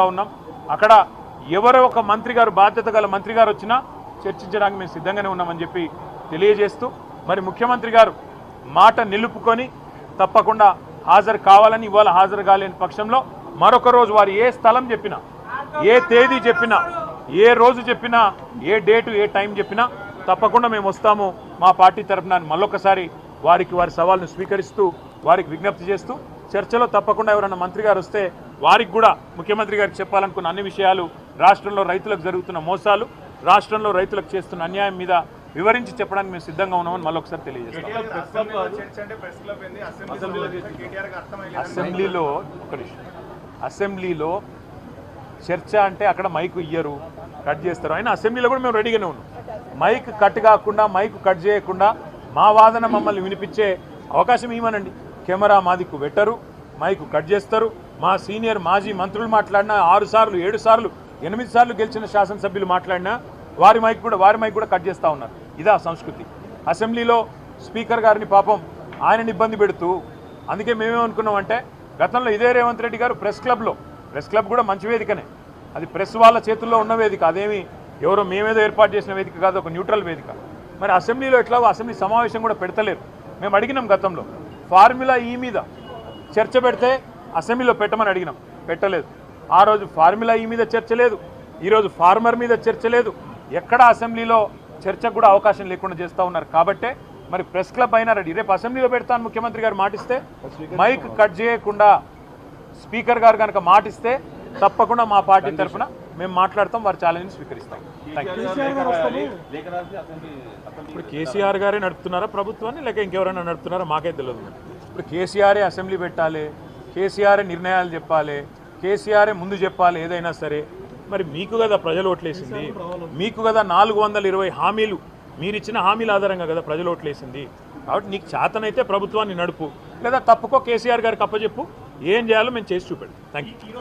ఉన్నాం. అక్కడ ఎవరో ఒక మంత్రి గారు బాధ్యత గల మంత్రి గారు వచ్చినా చర్చించడానికి మేము సిద్ధంగానే ఉన్నామని చెప్పి తెలియజేస్తూ మరి ముఖ్యమంత్రి గారు మాట నిలుపుకొని తప్పకుండా హాజరు కావాలని ఇవాళ హాజరు కాలేని పక్షంలో మరొక రోజు వారు ఏ స్థలం చెప్పినా ఏ తేదీ చెప్పినా ఏ రోజు చెప్పినా ఏ డేటు ఏ టైం చెప్పినా తప్పకుండా మేము వస్తాము. మా పార్టీ తరఫున మళ్ళొకసారి వారి సవాల్ను స్వీకరిస్తూ వారికి విజ్ఞప్తి చేస్తూ చర్చలో తప్పకుండా ఎవరైనా మంత్రి గారు వస్తే వారికి కూడా ముఖ్యమంత్రి గారికి చెప్పాలనుకున్న అన్ని విషయాలు, రాష్ట్రంలో రైతులకు జరుగుతున్న మోసాలు, రాష్ట్రంలో రైతులకు చేస్తున్న అన్యాయం మీద వివరించి చెప్పడానికి మేము సిద్ధంగా ఉన్నామని మళ్ళొకసారి తెలియజేస్తాం. అసెంబ్లీలో చర్చ అంటే అక్కడ మైకు ఇయ్యరు, కట్ చేస్తారు. అయినా అసెంబ్లీలో కూడా మేము రెడీగానే ఉన్నాం. మైక్ కట్ కాకుండా, మైకు కట్ చేయకుండా మా వాదన మమ్మల్ని వినిపించే అవకాశం ఇవ్వనండి. కెమెరా మాదికు పెట్టరు, మైకు కట్ చేస్తారు. మా సీనియర్ మాజీ మంత్రులు మాట్లాడినా 6 సార్లు 7 సార్లు 8 సార్లు గెలిచిన శాసనసభ్యులు మాట్లాడినా వారి మైక్ కూడా కట్ చేస్తూ ఉన్నారు. ఇదా సంస్కృతి. అసెంబ్లీలో స్పీకర్ గారిని పాపం ఆయనని ఇబ్బంది పెడుతూ, అందుకే మేమేమనుకున్నామంటే గతంలో ఇదే రేవంత్ రెడ్డి గారు ప్రెస్ క్లబ్ కూడా మంచి వేదికనే, అది ప్రెస్ వాళ్ళ చేతుల్లో ఉన్న వేదిక, అదేమి ఎవరో మేమేదో ఏర్పాటు చేసిన వేదిక కాదు, ఒక న్యూట్రల్ వేదిక. మరి అసెంబ్లీలో ఎట్లాగో అసెంబ్లీ సమావేశం కూడా పెడతలేరు. మేము అడిగినాం గతంలో ఫార్ములా ఈ మీద చర్చ పెడితే అసెంబ్లీలో పెట్టమని అడిగినాం, పెట్టలేదు. ఆ రోజు ఫార్ములా ఈ మీద చర్చ లేదు, ఈరోజు ఫార్మర్ మీద చర్చ లేదు. ఎక్కడ అసెంబ్లీలో చర్చకు కూడా అవకాశం లేకుండా చేస్తూ ఉన్నారు. కాబట్టే మరి ప్రెస్ క్లబ్ అయినా రెడీ, రేపు అసెంబ్లీలో పెడతాను ముఖ్యమంత్రి గారు మాటిస్తే, మైక్ కట్ చేయకుండా స్పీకర్ గారు కనుక మాటిస్తే తప్పకుండా మా పార్టీ తరఫున మేము మాట్లాడతాం, వారి ఛాలెంజ్ స్వీకరిస్తాం. ఇప్పుడు కేసీఆర్ గారే నడుపుతున్నారా ప్రభుత్వాన్ని, లేక ఇంకెవరైనా నడుపుతున్నారా మాకే తెలియదు. ఇప్పుడు కేసీఆరే అసెంబ్లీ పెట్టాలి, కేసీఆరే నిర్ణయాలు చెప్పాలి, కేసీఆరే ముందు చెప్పాలి ఏదైనా సరే. మరి మీకు కదా ప్రజలు ఓట్లేసింది, మీకు కదా 420 హామీలు, మీరిచ్చిన హామీల ఆధారంగా కదా ప్రజలు ఓట్లేసింది. కాబట్టి నీకు చేతనైతే ప్రభుత్వాన్ని నడుపు, లేదా తప్పుకో కేసీఆర్ గారికి అప్పచెప్పు, ఏం చేయాలో మేము చేసి చూపెడతాం. Thank you.